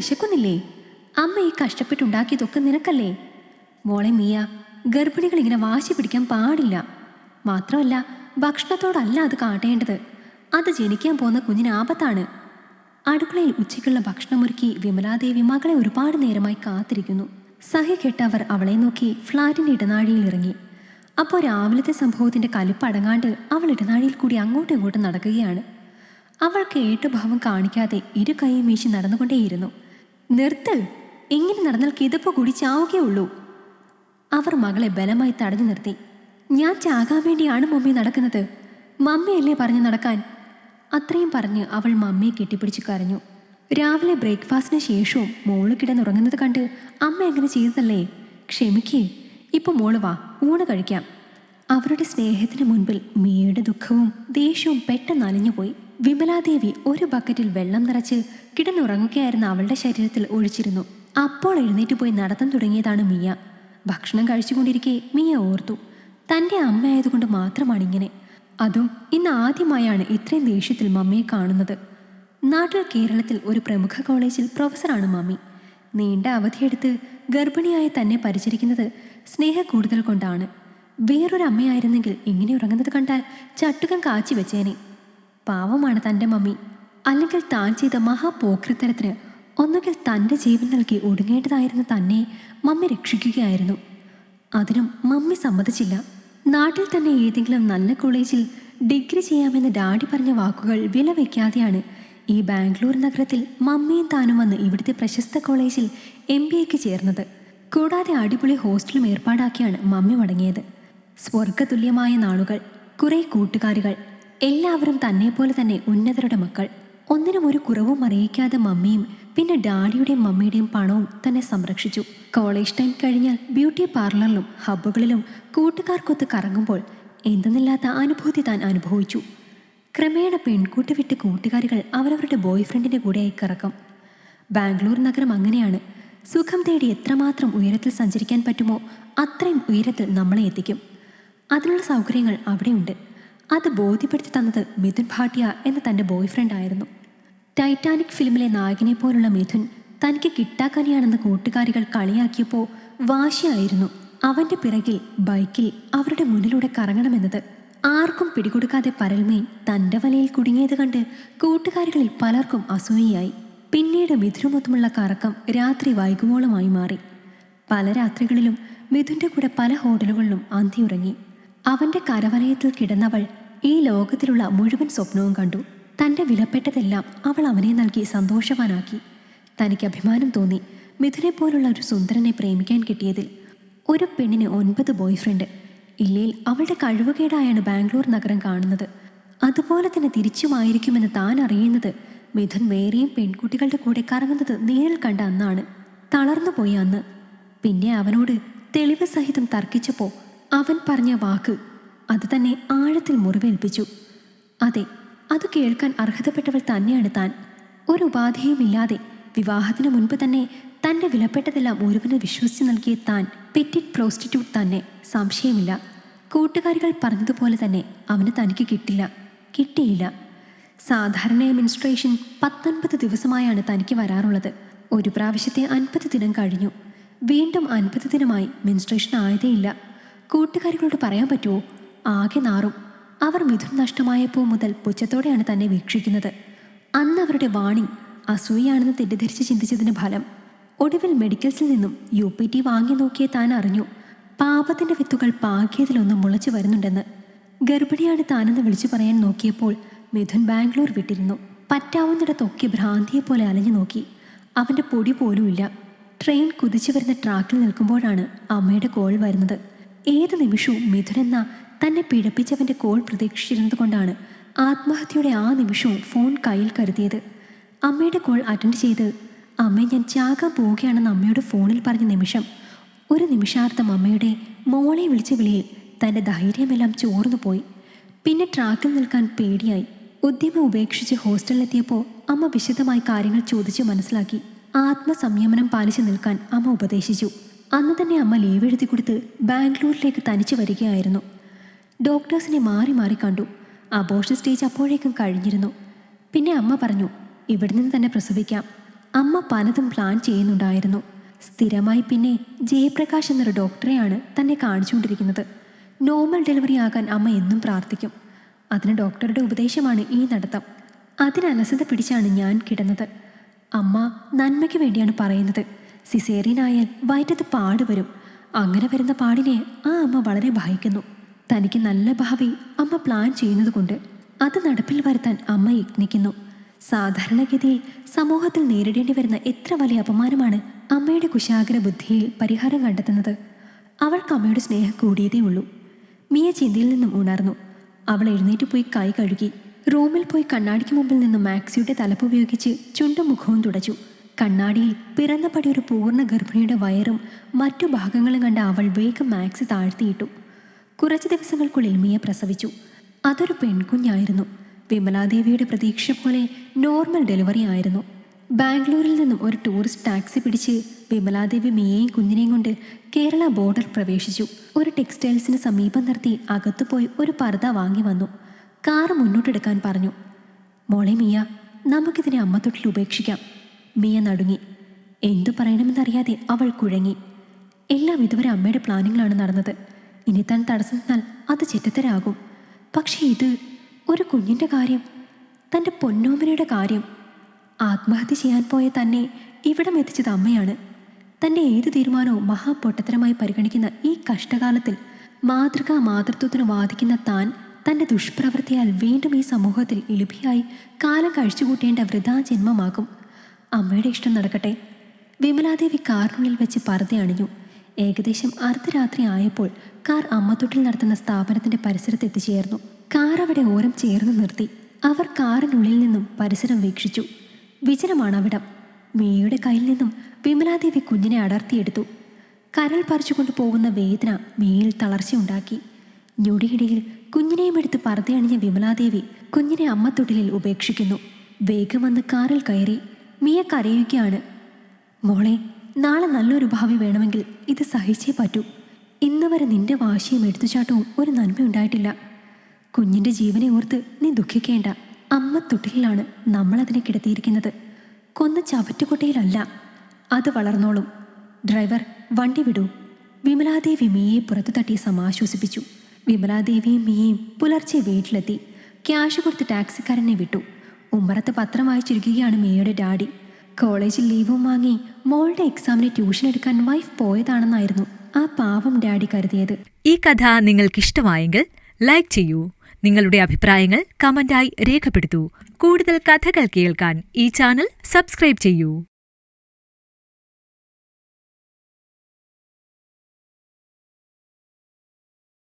വിശക്കുന്നില്ലേ? അമ്മ ഈ കഷ്ടപ്പെട്ടുണ്ടാക്കിയതൊക്കെ നിനക്കല്ലേ? മോളെ മിയ, ഗർഭിണികൾ ഇങ്ങനെ വാശി പിടിക്കാൻ പാടില്ല. മാത്രമല്ല, ഭക്ഷണത്തോടല്ല അത് കാട്ടേണ്ടത്. അത് ജനിക്കാൻ പോകുന്ന കുഞ്ഞിന് ആപത്താണ്. അടുക്കളയിൽ ഉച്ചയ്ക്കുള്ള ഭക്ഷണമൊരുക്കി വിമലാദേവി മകളെ ഒരുപാട് നേരമായി കാത്തിരിക്കുന്നു. സഹി കെട്ടവർ അവളെ നോക്കി ഫ്ലാറ്റിന്റെ ഇടനാഴിയിൽ ഇറങ്ങി. അപ്പോൾ രാവിലത്തെ സംഭവത്തിന്റെ കലിപ്പടങ്ങാണ്ട് അവൾ ഇടനാഴിയിൽ കൂടി അങ്ങോട്ടും ഇങ്ങോട്ടും നടക്കുകയാണ്. അവൾക്ക് ഏട്ടുഭാവം കാണിക്കാതെ ഇരു കൈയും വീശി നടന്നുകൊണ്ടേയിരുന്നു. നിർത്ത്! ഇങ്ങനെ നടന്നാൽ കിതപ്പ് കൂടി ചാവുകയുള്ളൂ. അവർ മകളെ ബലമായി തടഞ്ഞു നിർത്തി. ഞാൻ ചാകാൻ വേണ്ടിയാണ് മമ്മി നടക്കുന്നത്. മമ്മിയല്ലേ പറഞ്ഞു നടക്കാൻ? അത്രയും പറഞ്ഞ് അവൾ മമ്മിയെ കെട്ടിപ്പിടിച്ച് കരഞ്ഞു. രാവിലെ ബ്രേക്ക്ഫാസ്റ്റിന് ശേഷവും മോള് കിടന്നുറങ്ങുന്നത് കണ്ട് അമ്മ എങ്ങനെ ചെയ്തതല്ലേ? ക്ഷമിക്കേ, ഇപ്പൊ മോള് വാ, ഊണ് കഴിക്കാം. അവരുടെ സ്നേഹത്തിന് മുൻപിൽ മിയയുടെ ദുഃഖവും ദേഷ്യവും പെട്ടെന്ന് അലിഞ്ഞുപോയി. വിമലാദേവി ഒരു ബക്കറ്റിൽ വെള്ളം നിറച്ച് കിടന്നുറങ്ങുകയായിരുന്ന അവളുടെ ശരീരത്തിൽ ഒഴിച്ചിരുന്നു. അപ്പോൾ എഴുന്നേറ്റ് പോയി നടത്തം തുടങ്ങിയതാണ് മിയ. ഭക്ഷണം കഴിച്ചുകൊണ്ടിരിക്കെ മിയ ഓർത്തു, തൻ്റെ അമ്മയായതുകൊണ്ട് മാത്രമാണിങ്ങനെ. അതും ഇന്ന് ആദ്യമായാണ് ഇത്രയും ദേഷ്യത്തിൽ മമ്മിയെ കാണുന്നത്. നാട്ടിൽ കേരളത്തിൽ ഒരു പ്രമുഖ കോളേജിൽ പ്രൊഫസറാണ് മമ്മി. നീണ്ട അവധിയെടുത്ത് ഗർഭിണിയായ തന്നെ പരിചരിക്കുന്നത് സ്നേഹ കൂടുതൽ കൊണ്ടാണ്. വേറൊരു അമ്മയായിരുന്നെങ്കിൽ ഇങ്ങനെ ഉറങ്ങുന്നത് കണ്ടാൽ ചട്ടുകം കാച്ചി വെച്ചേനെ. പാവമാണ് തൻ്റെ മമ്മി. അല്ലെങ്കിൽ താൻ ചെയ്ത മഹാപോക്രിത്തരത്തിന് ഒന്നുകിൽ തൻ്റെ ജീവൻ നൽകി ഒടുങ്ങേണ്ടതായിരുന്ന തന്നെ മമ്മി രക്ഷിക്കുകയായിരുന്നു. അതിനും മമ്മി സമ്മതിച്ചില്ല. നാട്ടിൽ തന്നെ ഏതെങ്കിലും നല്ല കോളേജിൽ ഡിഗ്രി ചെയ്യാമെന്ന് ഡാഡി പറഞ്ഞ വാക്കുകൾ വില വയ്ക്കാതെയാണ് ഈ ബാംഗ്ലൂർ നഗരത്തിൽ മമ്മിയും താനും വന്ന് ഇവിടുത്തെ പ്രശസ്ത കോളേജിൽ MBAക്ക് ചേർന്നത്. കൂടാതെ അടിപൊളി ഹോസ്റ്റലും ഏർപ്പാടാക്കിയാണ് മമ്മി മടങ്ങിയത്. സ്വർഗതുല്യമായ നാളുകൾ, കുറെ കൂട്ടുകാരികൾ, എല്ലാവരും തന്നെപ്പോലെ തന്നെ ഉന്നതരുടെ മക്കൾ. ഒന്നിനും ഒരു കുറവും അറിയിക്കാതെ മമ്മിയും പിന്നെ ഡാഡിയുടെയും മമ്മിയുടെയും പണവും തന്നെ സംരക്ഷിച്ചു. കോളേജ് ടൈം കഴിഞ്ഞാൽ ബ്യൂട്ടി പാർലറിലും ഹബ്ബുകളിലും കൂട്ടുകാർക്കൊത്ത് കറങ്ങുമ്പോൾ എന്തെന്നില്ലാത്ത അനുഭൂതി താൻ അനുഭവിച്ചു. ക്രമേണ പെൺകൂട്ടി വിട്ട് കൂട്ടുകാരികൾ അവരവരുടെ ബോയ് ഫ്രണ്ടിൻ്റെ കൂടെയായി കറക്കം. ബാംഗ്ലൂർ നഗരം അങ്ങനെയാണ്. സുഖം തേടി എത്രമാത്രം ഉയരത്തിൽ സഞ്ചരിക്കാൻ പറ്റുമോ അത്രയും ഉയരത്തിൽ നമ്മളെ എത്തിക്കും. അതിനുള്ള സൗകര്യങ്ങൾ അവിടെയുണ്ട്. അത് ബോധ്യപ്പെടുത്തി തന്നത് മിഥുൻ ഭാട്ടിയ എന്ന തൻ്റെ ബോയ് ഫ്രണ്ട് ആയിരുന്നു. ടൈറ്റാനിക് ഫിലിമിലെ നായകനെ പോലുള്ള മിഥുൻ തനിക്ക് കിട്ടാക്കനിയാണെന്ന് കൂട്ടുകാരികൾ കളിയാക്കിയപ്പോൾ വാശിയായിരുന്നു അവൻ്റെ പിറകിൽ ബൈക്കിൽ അവരുടെ മുന്നിലൂടെ കറങ്ങണമെന്നത്. ആർക്കും പിടികൊടുക്കാതെ പരൽമീൻ തൻ്റെ വലയിൽ കുടുങ്ങിയത് കണ്ട് കൂട്ടുകാരികളിൽ പലർക്കും അസൂയയായി. പിന്നീട് മിഥുനുമൊത്തുമുള്ള കറക്കം രാത്രി വൈകുമോളമായി മാറി. പല രാത്രികളിലും മിഥുൻ്റെ കൂടെ പല ഹോട്ടലുകളിലും അന്തിയുറങ്ങി. അവൻ്റെ കരവലയത്തിൽ കിടന്നവൾ ഈ ലോകത്തിലുള്ള മുഴുവൻ സ്വപ്നവും കണ്ടു. തൻ്റെ വിലപ്പെട്ടതെല്ലാം അവൾ അവനെ നൽകി സന്തോഷവാനാക്കി. തനിക്ക് അഭിമാനം തോന്നി മിഥുനെ പോലുള്ള ഒരു സുന്ദരനെ പ്രേമിക്കാൻ കിട്ടിയതിൽ. ഒരു പെണ്ണിന് 9 ബോയ് ഫ്രണ്ട്. ഇല്ലേൽ അവളുടെ കഴിവുകേടായാണ് ബാംഗ്ലൂർ നഗരം കാണുന്നത്. അതുപോലെ തന്നെ തിരിച്ചുമായിരിക്കുമെന്ന് താൻ അറിയുന്നത് മിഥുൻ വേറെയും പെൺകുട്ടികളുടെ കൂടെ കറങ്ങുന്നത് നേരിൽ കണ്ട അന്നാണ്. തളർന്നുപോയി അന്ന്. പിന്നെ അവനോട് തെളിവ് സഹിതം തർക്കിച്ചപ്പോൾ അവൻ പറഞ്ഞ വാക്ക് അത് തന്നെ ആഴത്തിൽ മുറിവേൽപ്പിച്ചു. അതെ, അത് കേൾക്കാൻ അർഹതപ്പെട്ടവൾ തന്നെയാണ് താൻ. ഒരു ഉപാധിയുമില്ലാതെ വിവാഹത്തിന് മുൻപ് തന്നെ തൻ്റെ വിലപ്പെട്ടതെല്ലാം ഒരുവന് വിശ്വസിച്ച് നൽകിയ താൻ പെറ്റിറ്റ് പ്രോസ്റ്റിറ്റ്യൂട്ട് തന്നെ, സംശയമില്ല. കൂട്ടുകാരികൾ പറഞ്ഞതുപോലെ തന്നെ അവന് തനിക്ക് കിട്ടിയില്ല. സാധാരണ മെൻസ്ട്രേഷൻ 19 ദിവസമായാണ് തനിക്ക് വരാറുള്ളത്. ഒരു പ്രാവശ്യത്തെ 50 ദിനം കഴിഞ്ഞു. വീണ്ടും 50 ദിനമായി മെൻസ്ട്രേഷൻ ആയതേയില്ല. കൂട്ടുകാരികളോട് പറയാൻ പറ്റുമോ? ആകെ നാറും. അവർ മിഥുൻ നഷ്ടമായപ്പോൾ മുതൽ പുച്ഛത്തോടെയാണ് തന്നെ വീക്ഷിക്കുന്നത്. അന്ന് അവരുടെ വാണിംഗ് അസൂയാണെന്ന് തെറ്റിദ്ധരിച്ച് ചിന്തിച്ചതിന് ഫലം. ഒടുവിൽ മെഡിക്കൽസിൽ നിന്നും UPT വാങ്ങി നോക്കിയ താൻ അറിഞ്ഞു പാപത്തിൻ്റെ വിത്തുകൾ പാകിയതിലൊന്നും മുളച്ചു വരുന്നുണ്ടെന്ന്. ഗർഭിണിയാണ് താനെന്ന് വിളിച്ചു പറയാൻ നോക്കിയപ്പോൾ മിഥുൻ ബാംഗ്ലൂർ വിട്ടിരുന്നു. പറ്റാവുന്നിടത്തൊക്കെ ഭ്രാന്തിയെപ്പോലെ അലഞ്ഞു നോക്കി. അവൻ്റെ പൊടി പോലുമില്ല. ട്രെയിൻ കുതിച്ചു വരുന്ന ട്രാക്കിൽ നിൽക്കുമ്പോഴാണ് അമ്മയുടെ കോൾ വരുന്നത്. ഏത് നിമിഷവും മിഥുനെന്ന തന്നെ പിഴപ്പിച്ചവൻ്റെ കോൾ പ്രതീക്ഷിച്ചിരുന്നത് കൊണ്ടാണ് ആത്മഹത്യയുടെ ആ നിമിഷവും ഫോൺ കയ്യിൽ കരുതിയത്. അമ്മയുടെ കോൾ അറ്റൻഡ് ചെയ്ത് അമ്മേ ഞാൻ ചാകാൻ പോവുകയാണെന്ന് അമ്മയോട് ഫോണിൽ പറഞ്ഞ നിമിഷം, ഒരു നിമിഷാർത്ഥം അമ്മയുടെ മോളെ വിളിച്ച വിളിയിൽ തൻ്റെ ധൈര്യമെല്ലാം ചോർന്നു പോയി. പിന്നെ ട്രാക്കിൽ നിൽക്കാൻ പേടിയായി. ഉദ്യമം ഉപേക്ഷിച്ച് ഹോസ്റ്റലിലെത്തിയപ്പോൾ അമ്മ വിശദമായി കാര്യങ്ങൾ ചോദിച്ച് മനസ്സിലാക്കി. ആത്മസംയമനം പാലിച്ചു നിൽക്കാൻ അമ്മ ഉപദേശിച്ചു. അന്ന് തന്നെ അമ്മ ലീവ് എഴുതി കൊടുത്ത് ബാംഗ്ലൂരിലേക്ക് തനിച്ചു വരികയായിരുന്നു. ഡോക്ടേഴ്സിനെ മാറി മാറി കണ്ടു. അബോർഷൻ സ്റ്റേജ് അപ്പോഴേക്കും കഴിഞ്ഞിരുന്നു. പിന്നെ അമ്മ പറഞ്ഞു, ഇവിടെ നിന്ന് തന്നെ പ്രസവിക്കാം. അമ്മ പലതും പ്ലാൻ ചെയ്യുന്നുണ്ടായിരുന്നു. സ്ഥിരമായി പിന്നെ ജയപ്രകാശ് എന്നൊരു ഡോക്ടറെയാണ് തന്നെ കാണിച്ചുകൊണ്ടിരിക്കുന്നത്. നോർമൽ ഡെലിവറി ആകാൻ അമ്മ എന്നും പ്രാർത്ഥിക്കും. അതിന് ഡോക്ടറുടെ ഉപദേശമാണ് ഈ നടത്തം. അതിന് അലസത പിടിച്ചാണ് ഞാൻ കിടന്നത്. അമ്മ നന്മയ്ക്ക് വേണ്ടിയാണ് പറയുന്നത്. സിസേറിയനായാൽ വയറ്റത്ത് പാട് വരും. അങ്ങനെ വരുന്ന പാടിനെ ആ അമ്മ വളരെ ഭയക്കുന്നു. തനിക്ക് നല്ല ഭാവി അമ്മ പ്ലാൻ ചെയ്യുന്നത് കൊണ്ട് അത് നടപ്പിൽ വരുത്താൻ അമ്മ യത്നിക്കുന്നു. സാധാരണഗതിയിൽ സമൂഹത്തിൽ നേരിടേണ്ടി വരുന്ന എത്ര വലിയ അപമാനമാണ് അമ്മയുടെ കുശാഗ്ര ബുദ്ധിയിൽ പരിഹാരം കണ്ടെത്തുന്നത്. അവൾക്ക് അമ്മയുടെ സ്നേഹം കൂടിയതേ ഉള്ളൂ. മിയ ചിന്തയിൽ നിന്നും ഉണർന്നു. അവൾ എഴുന്നേറ്റ് പോയി കൈ കഴുകി. റൂമിൽ പോയി കണ്ണാടിക്ക് മുമ്പിൽ നിന്നും മാക്സിയുടെ തലപ്പുപയോഗിച്ച് ചുണ്ടും മുഖവും തുടച്ചു. കണ്ണാടിയിൽ പിറന്നപടി ഒരു പൂർണ്ണ ഗർഭിണിയുടെ വയറും മറ്റു ഭാഗങ്ങളും കണ്ട അവൾ വേഗം മാക്സി താഴ്ത്തിയിട്ടു. കുറച്ച് ദിവസങ്ങൾക്കുള്ളിൽ മിയ പ്രസവിച്ചു. അതൊരു പെൺകുഞ്ഞായിരുന്നു. വിമലാദേവിയുടെ പ്രതീക്ഷ പോലെ നോർമൽ ഡെലിവറി ആയിരുന്നു. ബാംഗ്ലൂരിൽ നിന്നും ഒരു ടൂറിസ്റ്റ് ടാക്സി പിടിച്ച് വിമലാദേവി മിയയും കുഞ്ഞിനെയും കൊണ്ട് കേരള ബോർഡർ പ്രവേശിച്ചു. ഒരു ടെക്സ്റ്റൈൽസിന് സമീപം നിർത്തി അകത്തുപോയി ഒരു പർദ്ദ വാങ്ങി വന്നു. കാറ് മുന്നോട്ടെടുക്കാൻ പറഞ്ഞു. മോളെ മിയ, നമുക്കിതിനെ അമ്മത്തൊട്ടിൽ ഉപേക്ഷിക്കാം. മിയ നടുങ്ങി. എന്തു പറയണമെന്നറിയാതെ അവൾ കുഴങ്ങി. എല്ലാം ഇതുവരെ അമ്മയുടെ പ്ലാനിങ്ങിലാണ് നടന്നത്. ഇനി താൻ തടസ്സം നിന്നാൽ അത് ചെറ്റത്തരാകും. പക്ഷേ ഇത് ഒരു കുഞ്ഞിൻ്റെ കാര്യം, തൻ്റെ പൊന്നോമനയുടെ കാര്യം. ആത്മഹത്യ ചെയ്യാൻ പോയ തന്നെ ഇവിടം എത്തിച്ചത് അമ്മയാണ്. തൻ്റെ ഏത് തീരുമാനവും മഹാപൊട്ടത്തരമായി പരിഗണിക്കുന്ന ഈ കഷ്ടകാലത്തിൽ മാതൃകാ മാതൃത്വത്തിന് വാദിക്കുന്ന താൻ തൻ്റെ ദുഷ്പ്രവൃത്തിയാൽ വീണ്ടും ഈ സമൂഹത്തിൽ ഇളിഭിയായി കാലം കഴിച്ചുകൂട്ടേണ്ട വൃഥാ ജന്മമാകും. അമ്മയുടെ ഇഷ്ടം നടക്കട്ടെ. വിമലാദേവി കാറിനുള്ളിൽ വെച്ച് പർദ്ദ അണിഞ്ഞു. ഏകദേശം അർദ്ധരാത്രി ആയപ്പോൾ കാർ അമ്മത്തൊട്ടിൽ നടത്തുന്ന സ്ഥാപനത്തിൻ്റെ പരിസരത്ത് എത്തിച്ചേർന്നു. കാർ അവിടെ ഓരം ചേർന്ന് നിർത്തി. അവർ കാറിനുള്ളിൽ നിന്നും പരിസരം വീക്ഷിച്ചു. വിജനമാണ് അവിടം. മിയയുടെ കയ്യിൽ നിന്നും വിമലാദേവി കുഞ്ഞിനെ അടർത്തിയെടുത്തു. കരൾ പറിച്ചുകൊണ്ട് പോകുന്ന വേദന മിയയിൽ തളർച്ചയുണ്ടാക്കി. ഞൊടിയിടയിൽ കുഞ്ഞിനെയും എടുത്ത് പർദ്ദയണിഞ്ഞ വിമലാദേവി കുഞ്ഞിനെ അമ്മത്തൊട്ടിലിൽ ഉപേക്ഷിക്കുന്നു. വേഗം വന്ന് കാറിൽ കയറി. മിയ കരയുകയാണ്. മോളെ, നാളെ നല്ലൊരു ഭാവി വേണമെങ്കിൽ ഇത് സഹിച്ചേ പറ്റൂ. ഇന്ന് വരെ നിന്റെ വാശിയും എടുത്തുചാട്ടവും ഒരു നന്മയുണ്ടായിട്ടില്ല. കുഞ്ഞിൻ്റെ ജീവനെ ഓർത്ത് നീ ദുഃഖിക്കേണ്ട. അമ്മത്തൊട്ടിലാണ് നമ്മളതിനെ കിടത്തിയിരിക്കുന്നത്. കൊന്ന ചവറ്റുകൊട്ടയിലല്ല. അത് വളർന്നോളും. ഡ്രൈവർ, വണ്ടി വിടൂ. വിമലാദേവി മിയയെ പുറത്തു തട്ടി സമാശ്വസിപ്പിച്ചു. വിമലാദേവിയും മിയയും പുലർച്ചെ വീട്ടിലെത്തി. ക്യാഷ് കൊടുത്ത് ടാക്സിക്കാരനെ വിട്ടു. ഉമ്മറത്ത് പത്രം വായിച്ചിരിക്കുകയാണ് മിയയുടെ ഡാഡി. കോളേജിൽ ലീവും വാങ്ങി മോളുടെ എക്സാമിന് ട്യൂഷൻ എടുക്കാൻ വൈഫ് പോയതാണെന്നായിരുന്നു ആ പാവം ഡാഡി കരുതിയത്. ഈ കഥ നിങ്ങൾക്കിഷ്ടമായെങ്കിൽ ലൈക്ക് ചെയ്യൂ. നിങ്ങളുടെ അഭിപ്രായങ്ങൾ കമന്റായി രേഖപ്പെടുത്തൂ. കൂടുതൽ കഥകൾ കേൾക്കാൻ ഈ ചാനൽ സബ്സ്ക്രൈബ് ചെയ്യൂ.